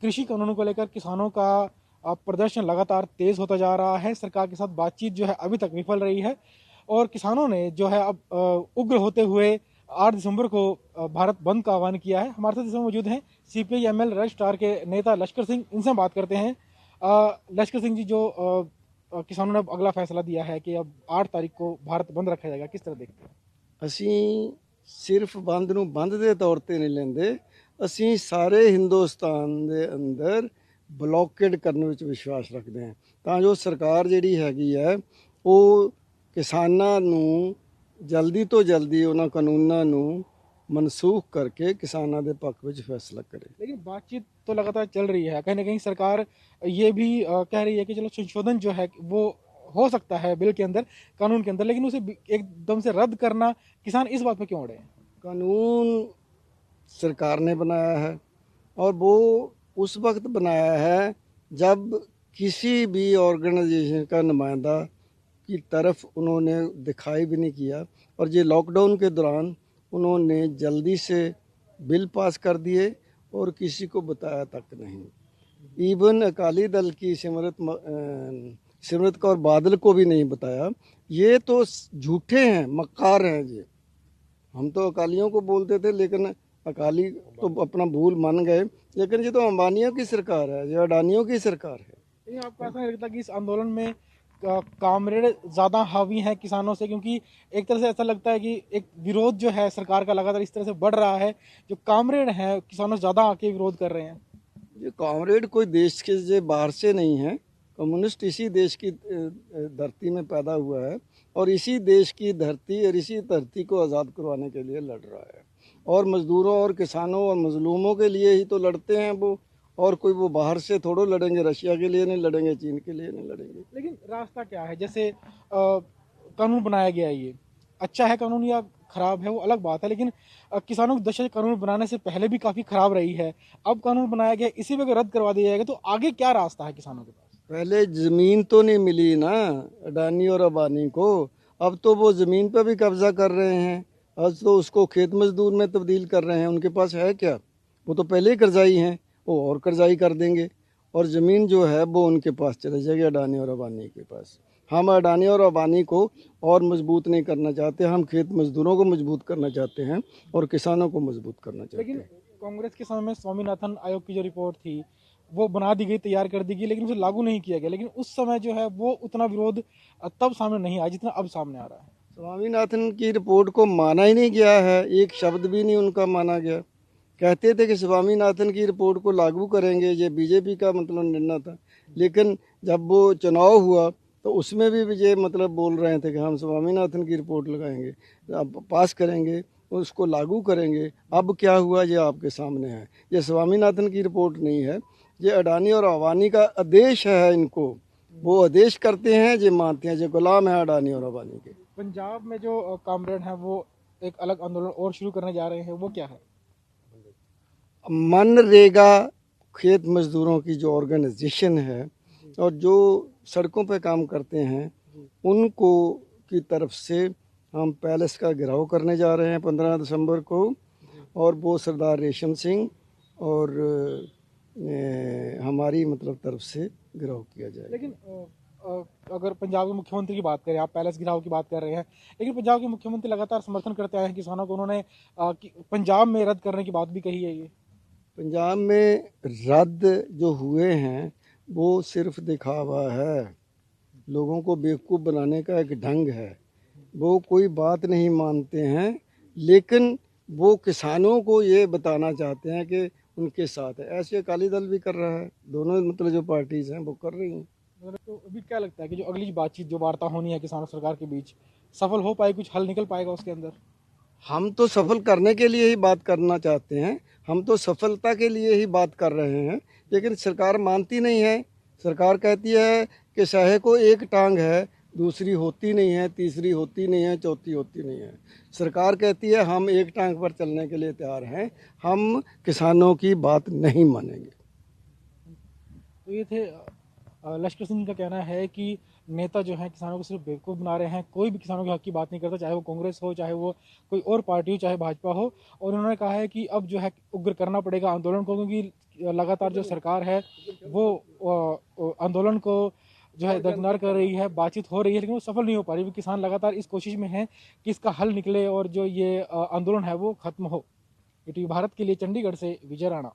कृषि कानूनों को लेकर किसानों का प्रदर्शन लगातार तेज होता जा रहा है। सरकार के साथ बातचीत जो है अभी तक विफल रही है और किसानों ने जो है अब उग्र होते हुए 8 दिसंबर को भारत बंद का आह्वान किया है। हमारे साथ इसमें मौजूद हैं सीपीआई एमएल रेड स्टार के नेता लश्कर सिंह, इनसे हम बात करते हैं। लश्कर सिंह जी, जो किसानों ने अब अगला फैसला दिया है कि अब 8 तारीख को भारत बंद रखा जाएगा, किस तरह देखते हैं? ਅਸੀਂ ਸਿਰਫ ਬੰਦ ਨੂੰ ਬੰਦ ਦੇ ਤੌਰ ਤੇ ਨਹੀਂ ਲੈਂਦੇ, ਅਸੀਂ ਸਾਰੇ ਹਿੰਦੁਸਤਾਨ ਦੇ ਅੰਦਰ ਬਲੌਕੇਡ ਕਰਨ ਵਿੱਚ ਵਿਸ਼ਵਾਸ ਰੱਖਦੇ ਹਾਂ ਤਾਂ ਜੋ ਸਰਕਾਰ ਜਿਹੜੀ ਹੈਗੀ ਹੈ ਉਹ ਕਿਸਾਨਾਂ ਨੂੰ ਜਲਦੀ ਤੋਂ ਜਲਦੀ ਉਹਨਾਂ ਕਾਨੂੰਨਾਂ ਨੂੰ मनसूख करके किसानों के पक्ष में फैसला करे। लेकिन बातचीत तो लगातार चल रही है, कहीं ना कहीं सरकार ये भी कह रही है कि चलो संशोधन जो है वो हो सकता है बिल के अंदर, कानून के अंदर, लेकिन उसे एकदम से रद्द करना किसान इस बात पे क्यों अड़े हैं? कानून सरकार ने बनाया है और वो उस वक्त बनाया है जब किसी भी ऑर्गेनाइजेशन का नुमाइंदा की तरफ उन्होंने दिखाई भी नहीं किया, और ये लॉकडाउन के दौरान उन्होंने जल्दी से बिल पास कर दिए और किसी को बताया तक नहीं। इवन अकाली दल की सिमरत कौर बादल को भी नहीं बताया। ये तो झूठे हैं, मक्कार हैं ये। हम तो अकालियों को बोलते थे, लेकिन अकाली तो अपना भूल मान गए, लेकिन ये तो अंबानियों की सरकार है, ये अडानियों की सरकार है। लेकिन आपको ऐसा नहीं लगता कि इस आंदोलन में कामरेड ज़्यादा हावी हैं किसानों से? क्योंकि एक तरह से ऐसा लगता है कि एक विरोध जो है सरकार का लगातार इस तरह से बढ़ रहा है, जो कामरेड हैं किसानों से ज़्यादा आके विरोध कर रहे हैं। ये कामरेड कोई देश के जे बाहर से नहीं है, कम्युनिस्ट इसी देश की धरती में पैदा हुआ है और इसी देश की धरती और इसी धरती को आज़ाद करवाने के लिए लड़ रहा है, और मज़दूरों और किसानों और मजलूमों के लिए ही तो लड़ते हैं वो, और कोई वो बाहर से थोड़ो लड़ेंगे, रशिया के लिए नहीं लड़ेंगे, चीन के लिए नहीं लड़ेंगे। लेकिन रास्ता क्या है? जैसे कानून बनाया गया है, ये अच्छा है कानून या खराब है वो अलग बात है, लेकिन किसानों की दशा कानून बनाने से पहले भी काफ़ी खराब रही है। अब कानून बनाया गया, इसी पे अगर रद्द करवा दिया जाएगा तो आगे क्या रास्ता है किसानों के पास? पहले ज़मीन तो नहीं मिली ना अडानी और अंबानी को, अब तो वो ज़मीन पर भी कब्जा कर रहे हैं, अब तो उसको खेत मजदूर में तब्दील कर रहे हैं। उनके पास है क्या? वो तो पहले ही कर्जाई हैं, वो और कर्जाई कर देंगे और ज़मीन जो है वो उनके पास चले जाएगी, अडानी और अंबानी के पास। हम अडानी और अंबानी को और मजबूत नहीं करना चाहते, हम खेत मजदूरों को मजबूत करना चाहते हैं और किसानों को मजबूत करना चाहते लेकिन हैं। कांग्रेस के समय में स्वामीनाथन आयोग की जो रिपोर्ट थी वो बना दी गई, तैयार कर दी गई, लेकिन उसे लागू नहीं किया गया। लेकिन उस समय जो है वो उतना विरोध तब सामने नहीं आया जितना अब सामने आ रहा है। स्वामीनाथन की रिपोर्ट को माना ही नहीं गया है, एक शब्द भी नहीं उनका माना गया। कहते थे कि स्वामीनाथन की रिपोर्ट को लागू करेंगे, ये बीजेपी का मतलब निर्णय था, लेकिन जब वो चुनाव हुआ तो उसमें भी ये मतलब बोल रहे थे कि हम स्वामीनाथन की रिपोर्ट लगाएंगे, अब पास करेंगे, उसको लागू करेंगे। अब क्या हुआ ये आपके सामने है। ये स्वामीनाथन की रिपोर्ट नहीं है, ये अडानी और अंबानी का आदेश है। इनको वो आदेश करते हैं, ये मानते हैं, ये गुलाम है अडानी और अंबानी के। पंजाब में जो कामरेड हैं वो एक अलग आंदोलन और शुरू करने जा रहे हैं, वो क्या है? मनरेगा खेत मजदूरों की जो ऑर्गेनाइजेशन है और जो सड़कों पे काम करते हैं उनको की तरफ से हम पैलेस का घेराव करने जा रहे हैं 15 दिसंबर को, और वो सरदार रेशम सिंह और हमारी मतलब तरफ से घेराव किया जाएगा। लेकिन अगर पंजाब के मुख्यमंत्री की बात करें, आप पैलेस गिराव की बात कर रहे हैं, लेकिन पंजाब के मुख्यमंत्री लगातार समर्थन करते आए हैं किसानों को। उन्होंने पंजाब में रद्द करने की बात भी कही है। ये पंजाब में रद्द जो हुए हैं वो सिर्फ दिखावा है, लोगों को बेवकूफ़ बनाने का एक ढंग है। वो कोई बात नहीं मानते हैं, लेकिन वो किसानों को ये बताना चाहते हैं कि उनके साथ है। ऐसे अकाली दल भी कर रहा है, दोनों मतलब जो पार्टीज़ हैं वो कर रही हैं। तो अभी क्या लगता है कि जो अगली बातचीत, जो वार्ता होनी है किसानों सरकार के बीच, सफल हो पाएगी? कुछ हल निकल पाएगा उसके अंदर? हम तो सफल करने के लिए ही बात करना चाहते हैं, हम तो सफलता के लिए ही बात कर रहे हैं, लेकिन सरकार मानती नहीं है। सरकार कहती है कि साहे को एक टांग है, दूसरी होती नहीं है, तीसरी होती नहीं है, चौथी होती नहीं है। सरकार कहती है हम एक टांग पर चलने के लिए तैयार हैं, हम किसानों की बात नहीं मानेंगे। तो ये थे लश्कर सिंह का कहना है कि नेता जो है किसानों को सिर्फ बेवकूफ़ बना रहे हैं, कोई भी किसानों के हक की बात नहीं करता, चाहे वो कांग्रेस हो, चाहे वो कोई और पार्टी हो, चाहे भाजपा हो। और उन्होंने कहा है कि अब जो है उग्र करना पड़ेगा आंदोलन को, क्योंकि लगातार जो सरकार है वो आंदोलन को जो है दरकिनार कर रही है, बातचीत हो रही है लेकिन वो सफल नहीं हो पा रही। किसान लगातार इस कोशिश में हैं कि इसका हल निकले और जो ये आंदोलन है वो खत्म हो। ईटीवी भारत के लिए चंडीगढ़ से विजय राणा।